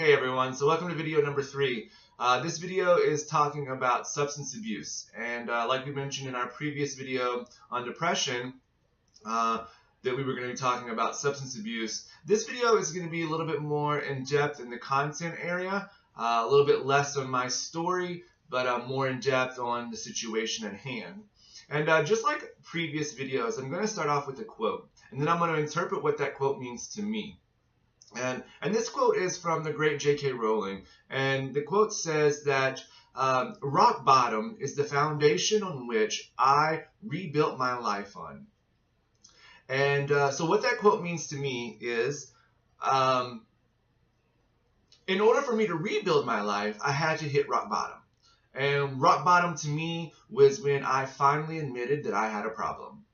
Hey everyone, so welcome to video number 3. This video is talking about substance abuse, and like we mentioned in our previous video on depression, that we were going to be talking about substance abuse. This video is going to be a little bit more in depth in the content area, a little bit less on my story, but more in depth on the situation at hand. And just like previous videos, I'm going to start off with a quote, and then I'm going to interpret what that quote means to me. And this quote is from the great J.K. Rowling, and the quote says that rock bottom is the foundation on which I rebuilt my life on. And so what that quote means to me is, in order for me to rebuild my life, I had to hit rock bottom. And rock bottom to me was when I finally admitted that I had a problem.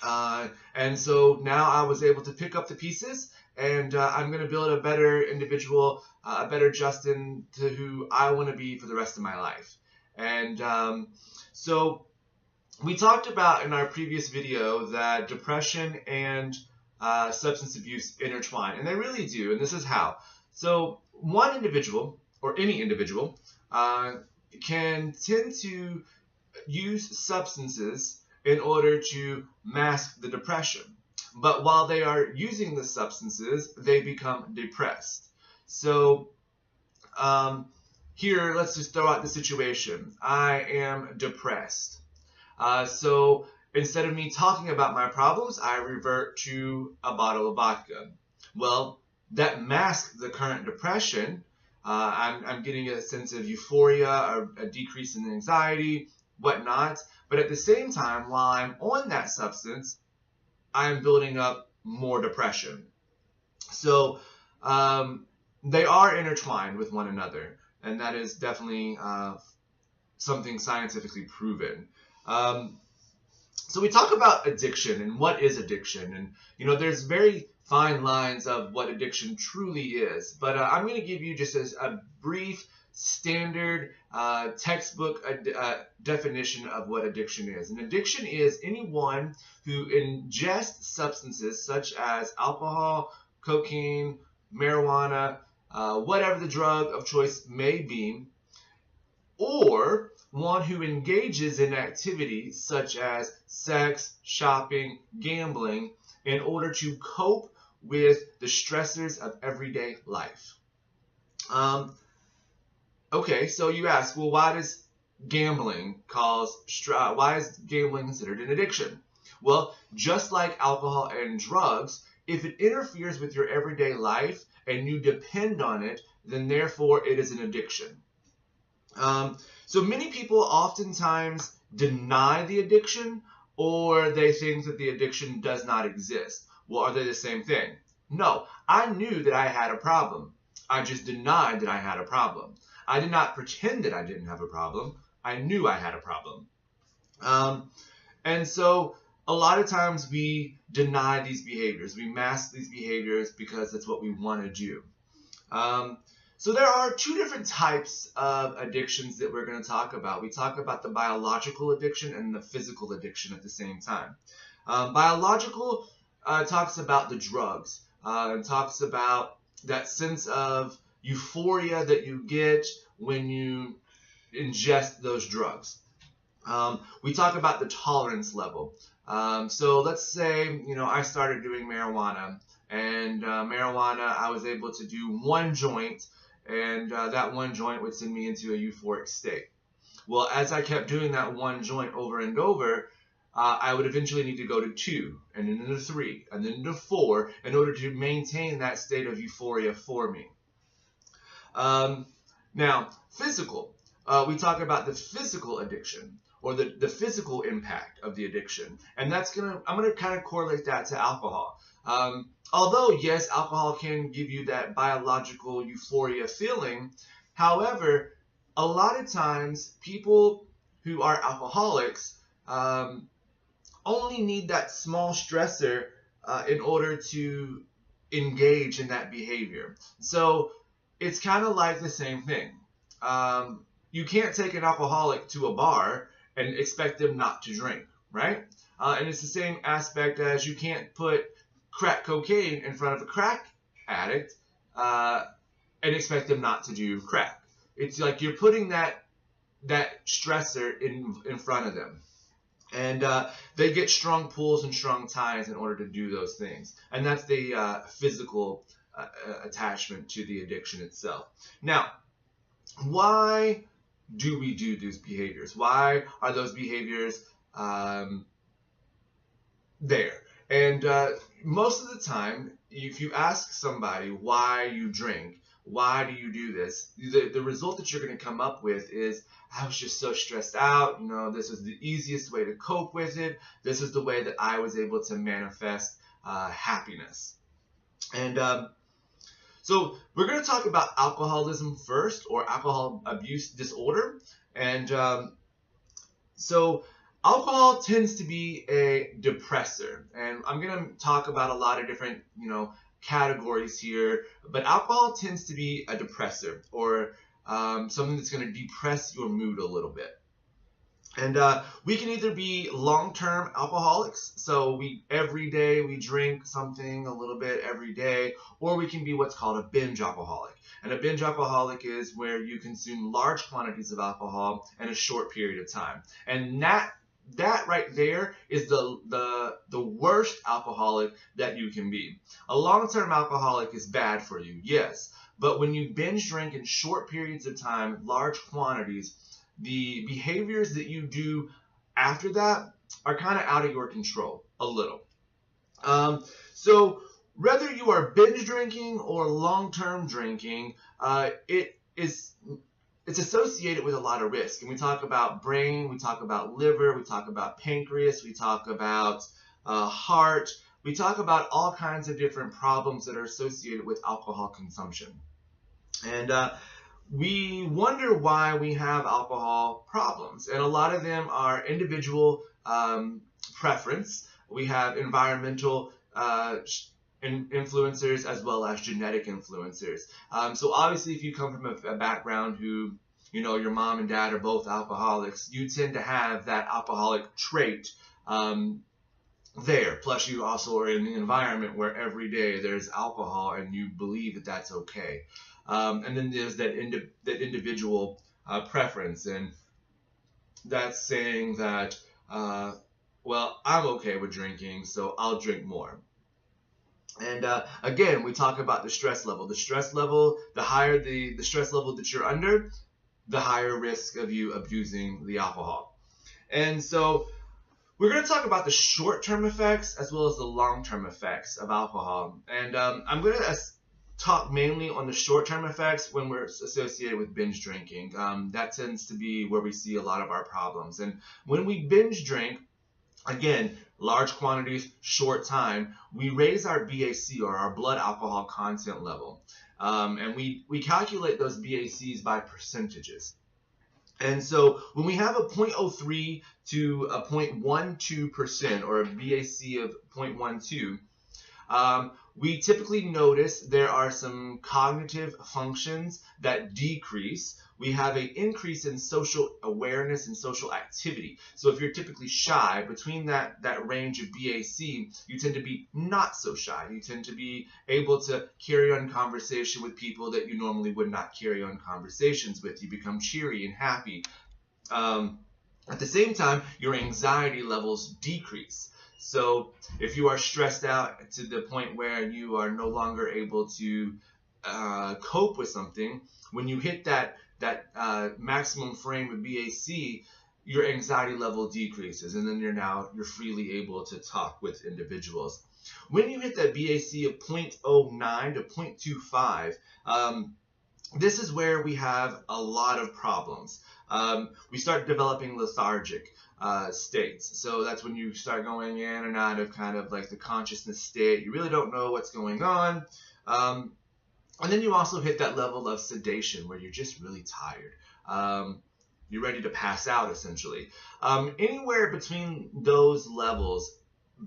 And so now I was able to pick up the pieces, and I'm going to build a better individual, a better Justin to who I want to be for the rest of my life. And so we talked about in our previous video that depression and substance abuse intertwine, and they really do, and this is how. So one individual, or any individual, can tend to use substances in order to mask the depression. But while they are using the substances, they become depressed. So here, let's just throw out the situation. I am depressed. So instead of me talking about my problems, I revert to a bottle of vodka. Well, that masks the current depression. I'm getting a sense of euphoria, a decrease in anxiety, whatnot. But at the same time, while I'm on that substance, I'm building up more depression. So they are intertwined with one another, and that is definitely something scientifically proven. So we talk about addiction and what is addiction, and there's very fine lines of what addiction truly is. But I'm going to give you just a brief standard textbook definition of what addiction is. And addiction is anyone who ingests substances such as alcohol, cocaine, marijuana, whatever the drug of choice may be, or one who engages in activities such as sex, shopping, gambling in order to cope with the stressors of everyday life. Okay, so you ask, well, why is gambling considered an addiction? Well, just like alcohol and drugs, if it interferes with your everyday life and you depend on it, then therefore it is an addiction. So many people oftentimes deny the addiction, or they think that the addiction does not exist. Well, are they the same thing? No, I knew that I had a problem. I just denied that I had a problem. I did not pretend that I didn't have a problem. I knew I had a problem. And so a lot of times we deny these behaviors. We mask these behaviors because that's what we want to do. So there are two different types of addictions that we're going to talk about. We talk about the biological addiction and the physical addiction at the same time. Biological talks about the drugs. It talks about that sense of euphoria that you get when you ingest those drugs. We talk about the tolerance level. So let's say, I started doing marijuana, and marijuana, I was able to do one joint, and that one joint would send me into a euphoric state. Well, as I kept doing that one joint over and over, I would eventually need to go to 2, and then to 3, and then to 4 in order to maintain that state of euphoria for me. Now, physical. We talk about the physical addiction, or the physical impact of the addiction. And I'm gonna kind of correlate that to alcohol. Although, yes, alcohol can give you that biological euphoria feeling, however, a lot of times people who are alcoholics only need that small stressor in order to engage in that behavior. So it's kind of like the same thing. You can't take an alcoholic to a bar and expect them not to drink, right? And it's the same aspect as you can't put crack cocaine in front of a crack addict and and expect them not to do crack. It's like you're putting that stressor in front of them. And they get strong pulls and strong ties in order to do those things. And that's the physical attachment to the addiction itself. Now, why do we do these behaviors? Why are those behaviors there? And most of the time, if you ask somebody why you drink, why do you do this, the result that you're going to come up with is, I was just so stressed out. This was the easiest way to cope with it. This is the way that I was able to manifest happiness. And so we're going to talk about alcoholism first, or alcohol abuse disorder. And so alcohol tends to be a depressor. And I'm going to talk about a lot of different, categories here. But alcohol tends to be a depressor, or something that's going to depress your mood a little bit. And we can either be long-term alcoholics, so every day we drink something a little bit every day, or we can be what's called a binge alcoholic. And a binge alcoholic is where you consume large quantities of alcohol in a short period of time. And that right there is the worst alcoholic that you can be. A long-term alcoholic is bad for you, yes. But when you binge drink in short periods of time, large quantities, the behaviors that you do after that are kind of out of your control a little. So whether you are binge drinking or long-term drinking, it's associated with a lot of risk. And we talk about brain, we talk about liver, we talk about pancreas, we talk about heart, we talk about all kinds of different problems that are associated with alcohol consumption. And we wonder why we have alcohol problems. And a lot of them are individual preference. We have environmental influencers as well as genetic influencers. So obviously, if you come from a background who, your mom and dad are both alcoholics, you tend to have that alcoholic trait there. Plus, you also are in an environment where every day there's alcohol and you believe that that's okay. And then there's that individual preference, and that's saying that, well, I'm okay with drinking, so I'll drink more. And again, we talk about the stress level. The stress level, the higher the stress level that you're under, the higher risk of you abusing the alcohol. And so we're going to talk about the short-term effects as well as the long-term effects of alcohol. And I'm going to talk mainly on the short-term effects when we're associated with binge drinking. That tends to be where we see a lot of our problems. And when we binge drink, again, large quantities, short time, we raise our BAC, or our blood alcohol content level. And we calculate those BACs by percentages. And so when we have a 0.03 to a 0.12%, or a BAC of 0.12, we typically notice there are some cognitive functions that decrease. We have an increase in social awareness and social activity. So if you're typically shy, between that range of BAC, you tend to be not so shy. You tend to be able to carry on conversation with people that you normally would not carry on conversations with. You become cheery and happy. At the same time, your anxiety levels decrease. So if you are stressed out to the point where you are no longer able to cope with something, when you hit that maximum frame of BAC, your anxiety level decreases, and then you're freely able to talk with individuals. When you hit that BAC of 0.09 to 0.25, this is where we have a lot of problems. We start developing lethargic states. So that's when you start going in and out of kind of like the consciousness state. You really don't know what's going on. And then you also hit that level of sedation where you're just really tired. You're ready to pass out, essentially. Anywhere between those levels,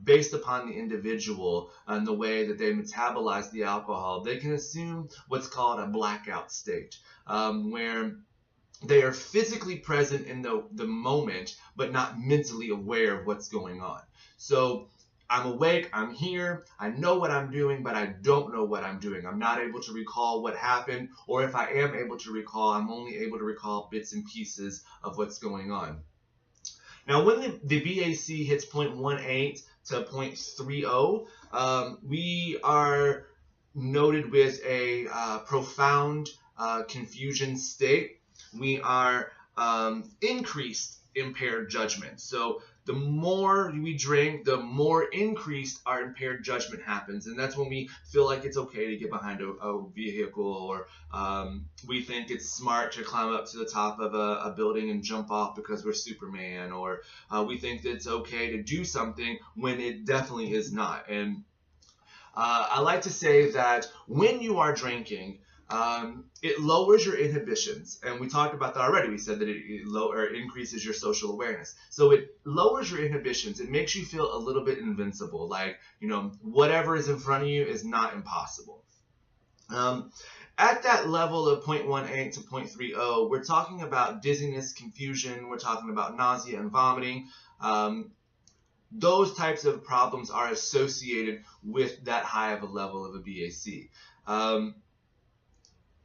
based upon the individual and the way that they metabolize the alcohol, they can assume what's called a blackout state, where they are physically present in the moment, but not mentally aware of what's going on. So I'm awake, I'm here, I know what I'm doing, but I don't know what I'm doing. I'm not able to recall what happened, or if I am able to recall, I'm only able to recall bits and pieces of what's going on. Now, when the BAC hits 0.18 to 0.30, we are noted with a profound confusion state. We are increased impaired judgment. So the more we drink, the more increased our impaired judgment happens. And that's when we feel like it's okay to get behind a vehicle, or we think it's smart to climb up to the top of a building and jump off because we're Superman, or we think that it's okay to do something when it definitely is not. And I like to say that when you are drinking, it lowers your inhibitions, and we talked about that already. We said that it increases your social awareness. So it lowers your inhibitions. It makes you feel a little bit invincible, like, whatever is in front of you is not impossible. At that level of 0.18 to 0.30, we're talking about dizziness, confusion, we're talking about nausea and vomiting. Those types of problems are associated with that high of a level of a BAC.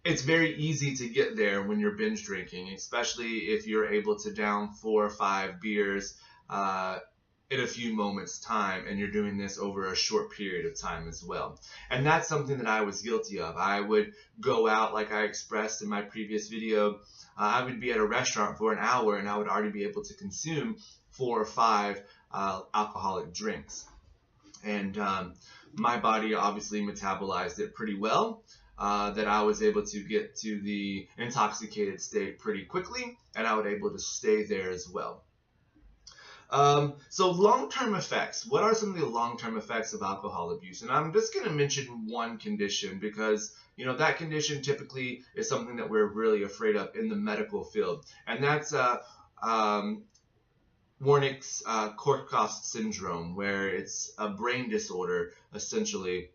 It's very easy to get there when you're binge drinking, especially if you're able to down 4 or 5 beers in a few moments' time, and you're doing this over a short period of time as well. And that's something that I was guilty of. I would go out, like I expressed in my previous video. I would be at a restaurant for an hour, and I would already be able to consume 4 or 5 alcoholic drinks. And my body obviously metabolized it pretty well, that I was able to get to the intoxicated state pretty quickly, and I was able to stay there as well. So long-term effects. What are some of the long-term effects of alcohol abuse? And I'm just going to mention one condition, because that condition typically is something that we're really afraid of in the medical field, and that's Wernicke-Korsakoff syndrome, where it's a brain disorder essentially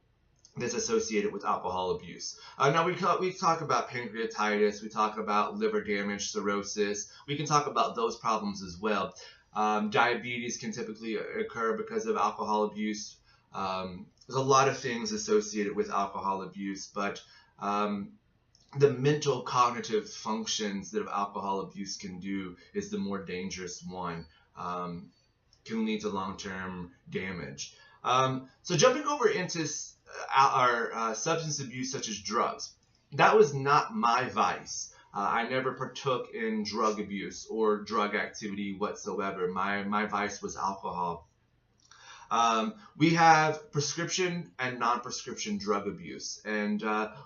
that's associated with alcohol abuse. Now we talk about pancreatitis, we talk about liver damage, cirrhosis. We can talk about those problems as well. Diabetes can typically occur because of alcohol abuse. There's a lot of things associated with alcohol abuse, but the mental cognitive functions that alcohol abuse can do is the more dangerous one. Can lead to long-term damage. So jumping over into our substance abuse, such as drugs, that was not my vice. I never partook in drug abuse or drug activity whatsoever. My vice was alcohol. We have prescription and non-prescription drug abuse, and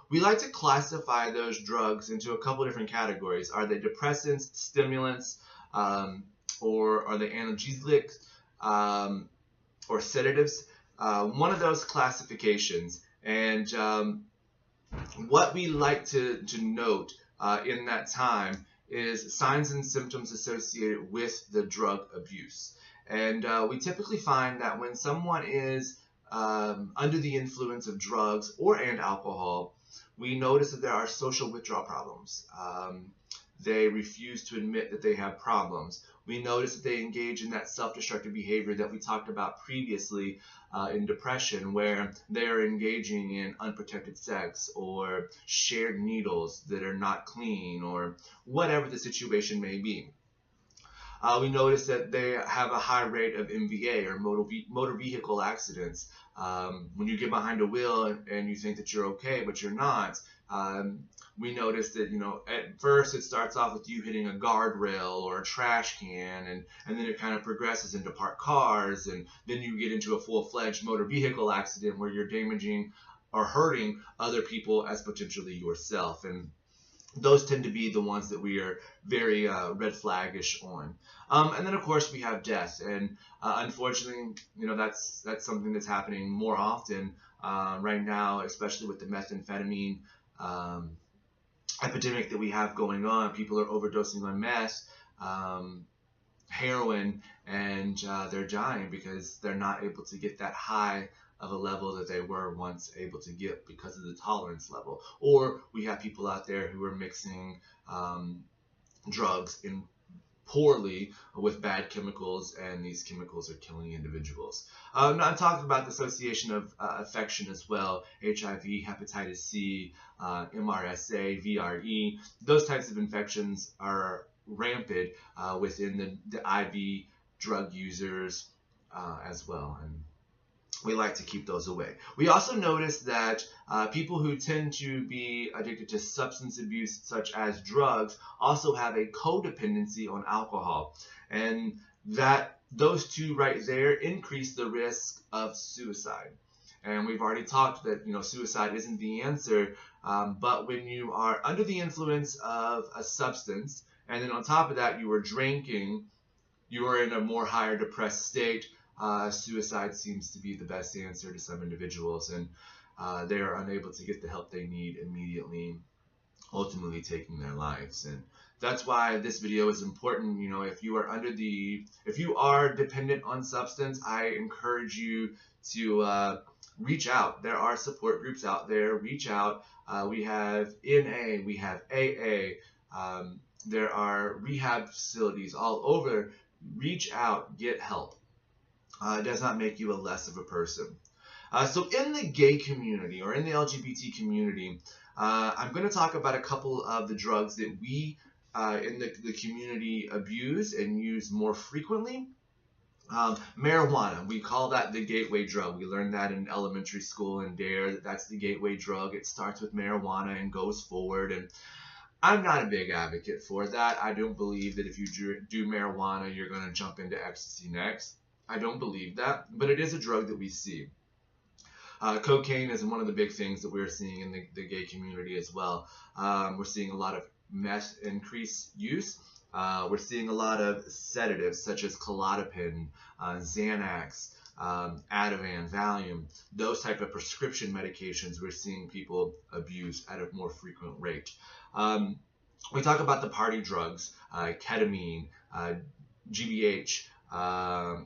we like to classify those drugs into a couple different categories. Are they depressants, stimulants, or are they analgesics, or sedatives? One of those classifications. And what we like to note in that time is signs and symptoms associated with the drug abuse. And we typically find that when someone is under the influence of drugs and alcohol, we notice that there are social withdrawal problems. They refuse to admit that they have problems. We notice that they engage in that self-destructive behavior that we talked about previously in depression, where they are engaging in unprotected sex or shared needles that are not clean, or whatever the situation may be. We notice that they have a high rate of MVA, or motor vehicle accidents. When you get behind a wheel and you think that you're okay, but you're not. We notice that, at first it starts off with you hitting a guardrail or a trash can, and then it kind of progresses into parked cars, and then you get into a full-fledged motor vehicle accident where you're damaging or hurting other people as potentially yourself. And those tend to be the ones that we are very red flaggish on. And then of course we have death, and unfortunately, that's something that's happening more often right now, especially with the methamphetamine epidemic that we have going on. People are overdosing on meth, heroin, and they're dying because they're not able to get that high of a level that they were once able to get because of the tolerance level. Or we have people out there who are mixing drugs in poorly with bad chemicals, and these chemicals are killing individuals. Now I'm talking about the association of infection as well: HIV, hepatitis C, MRSA, VRE. Those types of infections are rampant within the IV drug users as well, and we like to keep those away. We also notice that people who tend to be addicted to substance abuse, such as drugs, also have a codependency on alcohol, and that those two right there increase the risk of suicide. And we've already talked that suicide isn't the answer, but when you are under the influence of a substance, and then on top of that you are drinking, you are in a more higher depressed state. Suicide seems to be the best answer to some individuals, and they are unable to get the help they need immediately, ultimately taking their lives. And that's why this video is important. If you are dependent on substance, I encourage you to reach out. There are support groups out there. Reach out. We have NA, we have AA. There are rehab facilities all over. Reach out, get help. It does not make you a less of a person. So in the gay community, or in the LGBT community, I'm going to talk about a couple of the drugs that we in the community abuse and use more frequently. Marijuana, we call that the gateway drug. We learned that in elementary school in DARE, that's the gateway drug. It starts with marijuana and goes forward, and I'm not a big advocate for that. I don't believe that if you do marijuana, you're going to jump into ecstasy next. I don't believe that, but it is a drug that we see. Cocaine is one of the big things that we're seeing in the gay community as well. We're seeing a lot of meth increased use. We're seeing a lot of sedatives such as Klonopin, Xanax, Ativan, Valium. Those type of prescription medications we're seeing people abuse at a more frequent rate. We talk about the party drugs, ketamine, GBH,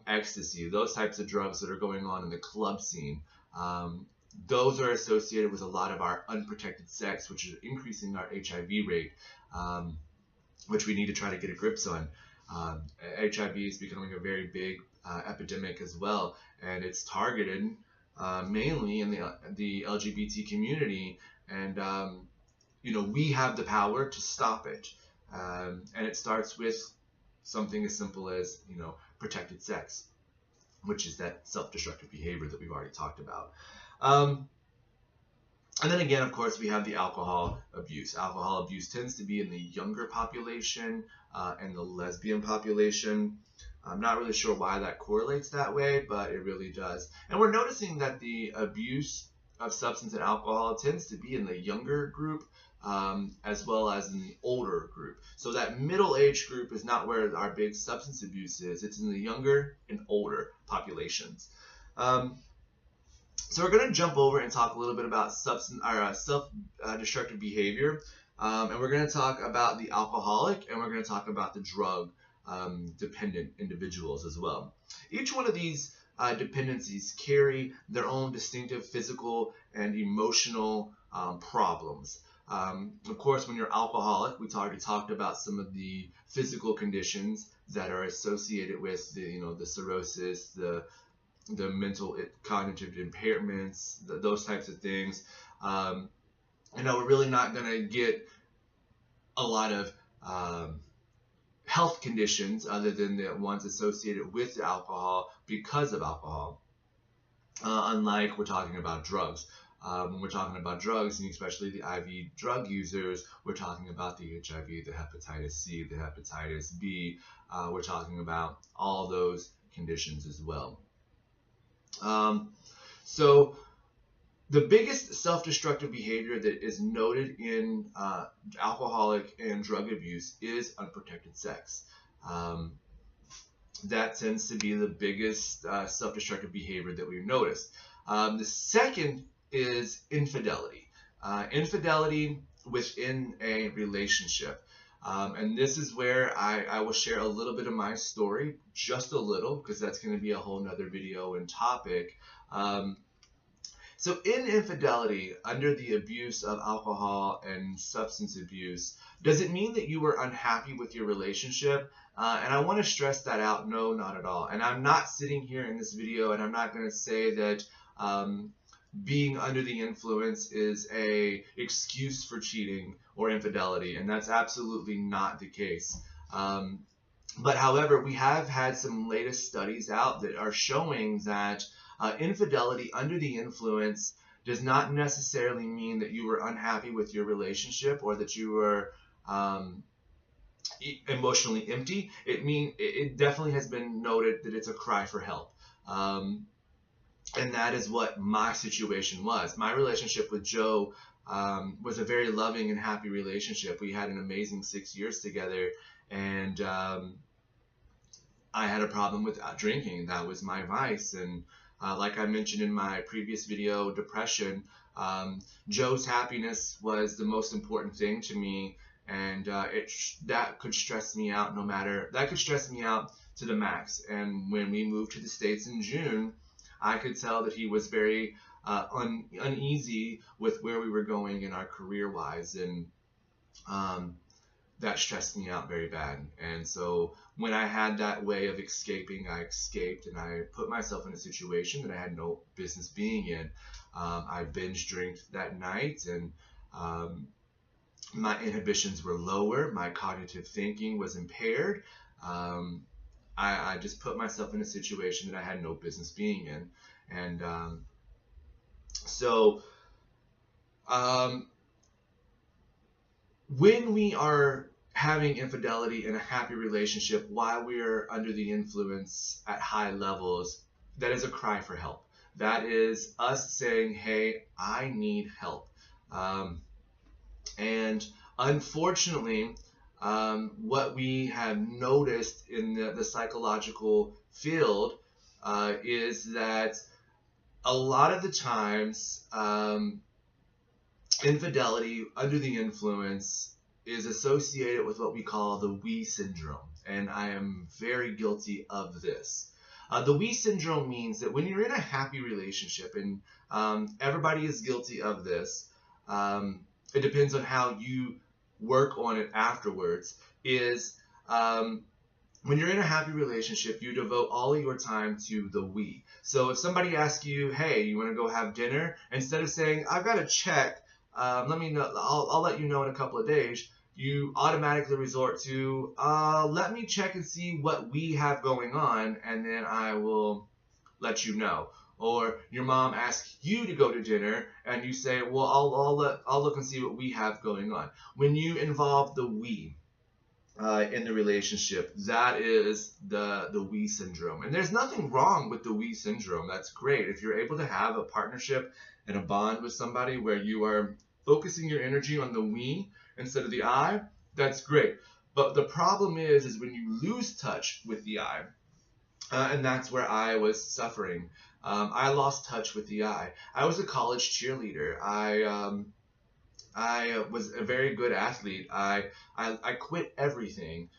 ecstasy, those types of drugs that are going on in the club scene. Those are associated with a lot of our unprotected sex, which is increasing our HIV rate, which we need to try to get a grip on. HIV is becoming a very big epidemic as well, and it's targeted mainly in the LGBT community, and we have the power to stop it, and it starts with something as simple as protected sex, which is that self-destructive behavior that we've already talked about. And then again, of course, we have the alcohol abuse. Alcohol abuse tends to be in the younger population and the lesbian population. I'm not really sure why that correlates that way, but it really does. And we're noticing that the abuse of substance and alcohol tends to be in the younger group as well as in the older group. So that middle age group is not where our big substance abuse is. It's in the younger and older populations. So we're going to jump over and talk a little bit about self-destructive behavior. And we're going to talk about the alcoholic, and we're going to talk about the drug dependent individuals as well. Each one of these dependencies carry their own distinctive physical and emotional problems. Of course, when you're alcoholic, we already talked about some of the physical conditions that are associated with the cirrhosis, the mental cognitive impairments, those types of things. We're really not going to get a lot of health conditions other than the ones associated with alcohol because of alcohol, unlike we're talking about drugs. When we're talking about drugs, and especially the IV drug users, we're talking about the HIV, the hepatitis C, the hepatitis B. We're talking about all those conditions as well. So the biggest self-destructive behavior that is noted in alcoholic and drug abuse is unprotected sex. That tends to be the biggest self-destructive behavior that we've noticed. The second is infidelity. Infidelity within a relationship. And this is where I will share a little bit of my story, just a little, because that's going to be a whole nother video and topic. So in infidelity, under the abuse of alcohol and substance abuse, does it mean that you were unhappy with your relationship? And I want to stress that out. No, not at all. And I'm not sitting here in this video and I'm not going to say that being under the influence is a excuse for cheating or infidelity. And that's absolutely not the case. But however, we have had some latest studies out that are showing that infidelity under the influence does not necessarily mean that you were unhappy with your relationship or that you were emotionally empty. It definitely has been noted that it's a cry for help. And that is what my situation was. My relationship with Joe was a very loving and happy relationship. We had an amazing 6 years together, and I had a problem with drinking. That was my vice. And like I mentioned in my previous video, depression, Joe's happiness was the most important thing to me, and that could stress me out that could stress me out to the max. And when we moved to the States in June, I could tell that he was very uneasy with where we were going in our career-wise, and that stressed me out very bad. And so when I had that way of escaping, I escaped, and I put myself in a situation that I had no business being in. I binge drank that night, and my inhibitions were lower. My cognitive thinking was impaired. I just put myself in a situation that I had no business being in. And when we are having infidelity in a happy relationship while we are under the influence at high levels, that is a cry for help. That is us saying, hey, I need help. And unfortunately, what we have noticed in the psychological field is that a lot of the times infidelity under the influence is associated with what we call the we syndrome, and I am very guilty of this. The we syndrome means that when you're in a happy relationship, and everybody is guilty of this, it depends on how you work on it afterwards, is when you're in a happy relationship, you devote all of your time to the we. So if somebody asks you, hey, you want to go have dinner? Instead of saying, I've got to check, let me know, I'll let you know in a couple of days, you automatically resort to, let me check and see what we have going on, and then I will let you know. Or your mom asks you to go to dinner, and you say, well, I'll look and see what we have going on. When you involve the we in the relationship, that is the we syndrome. And there's nothing wrong with the we syndrome. That's great. If you're able to have a partnership and a bond with somebody where you are focusing your energy on the we instead of the I, that's great. But the problem is when you lose touch with the I, and that's where I was suffering. I lost touch with the I. I was a college cheerleader. I was a very good athlete. I quit everything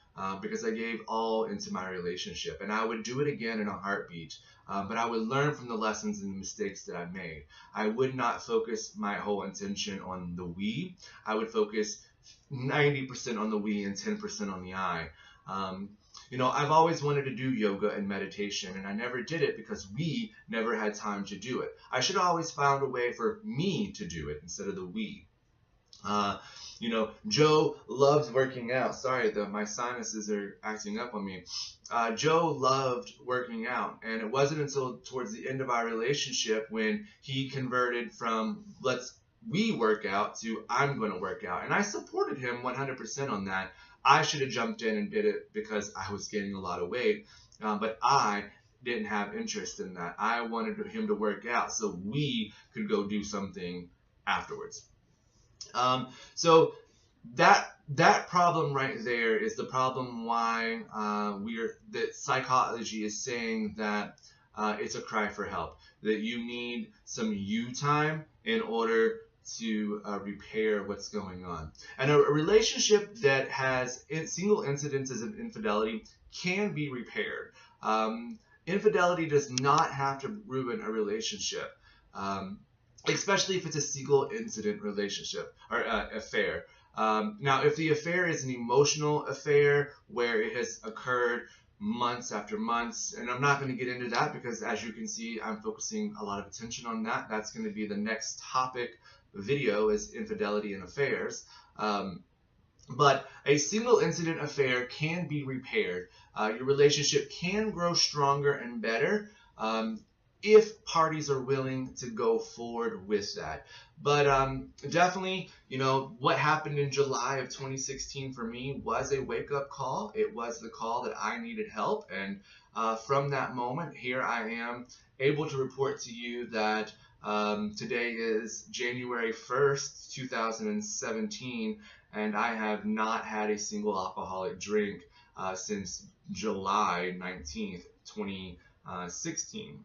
because I gave all into my relationship, and I would do it again in a heartbeat. But I would learn from the lessons and the mistakes that I made. I would not focus my whole intention on the we. I would focus 90% on the we and 10% on the I. You know, I've always wanted to do yoga and meditation, and I never did it because we never had time to do it. I should have always found a way for me to do it instead of the we. You know, Joe loves working out. Sorry, my sinuses are acting up on me. Joe loved working out, and it wasn't until towards the end of our relationship when he converted from let's we work out to I'm going to work out. And I supported him 100% on that. I should have jumped in and did it because I was gaining a lot of weight, but I didn't have interest in that. I wanted him to work out so we could go do something afterwards. So that problem right there is the problem why that psychology is saying that it's a cry for help, that you need some you time in order to repair what's going on. And a relationship that has single incidences of infidelity can be repaired. Infidelity does not have to ruin a relationship. especially if it's a single incident relationship or affair. Now, if the affair is an emotional affair where it has occurred months after months, and I'm not going to get into that because, as you can see, I'm focusing a lot of attention on that. That's going to be the next topic video, is infidelity in affairs. But a single incident affair can be repaired. Your relationship can grow stronger and better if parties are willing to go forward with that. But definitely, what happened in July of 2016 for me was a wake-up call. It was the call that I needed help. And from that moment, here I am able to report to you that today is January 1st, 2017, and I have not had a single alcoholic drink since July 19th, 2016.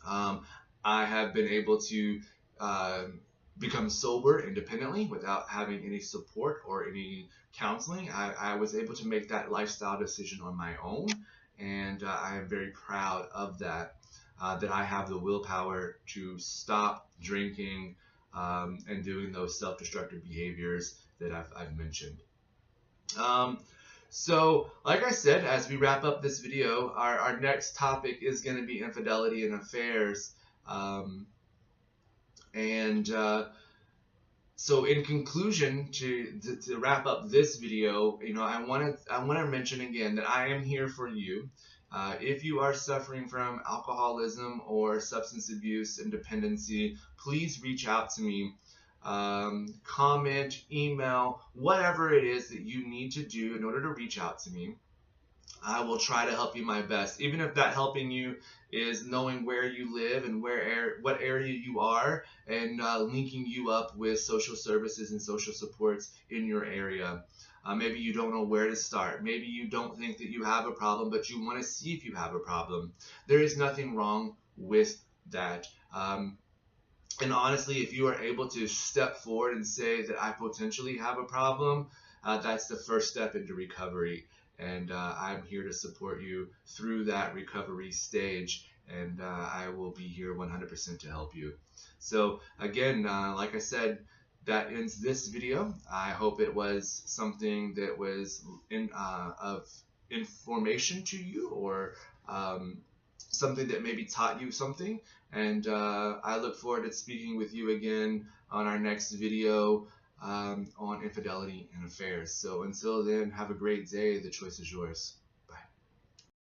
I have been able to become sober independently without having any support or any counseling. I was able to make that lifestyle decision on my own, and I am very proud of that, that I have the willpower to stop drinking and doing those self-destructive behaviors that I've mentioned. So, like I said, as we wrap up this video, our next topic is going to be infidelity in affairs. So in conclusion, to wrap up this video, I want to mention again that I am here for you. If you are suffering from alcoholism or substance abuse and dependency, please reach out to me. Comment, email, whatever it is that you need to do in order to reach out to me. I will try to help you my best, even if that helping you is knowing where you live and what area you are, and linking you up with social services and social supports in your area. Maybe you don't know where to start. Maybe you don't think that you have a problem, but you want to see if you have a problem. There is nothing wrong with that. And honestly, if you are able to step forward and say that I potentially have a problem, that's the first step into recovery. And I'm here to support you through that recovery stage, and I will be here 100% to help you. So again, like I said, that ends this video. I hope it was something that was of information to you, or something that maybe taught you something. And I look forward to speaking with you again on our next video on infidelity and affairs. So until then, have a great day. The choice is yours.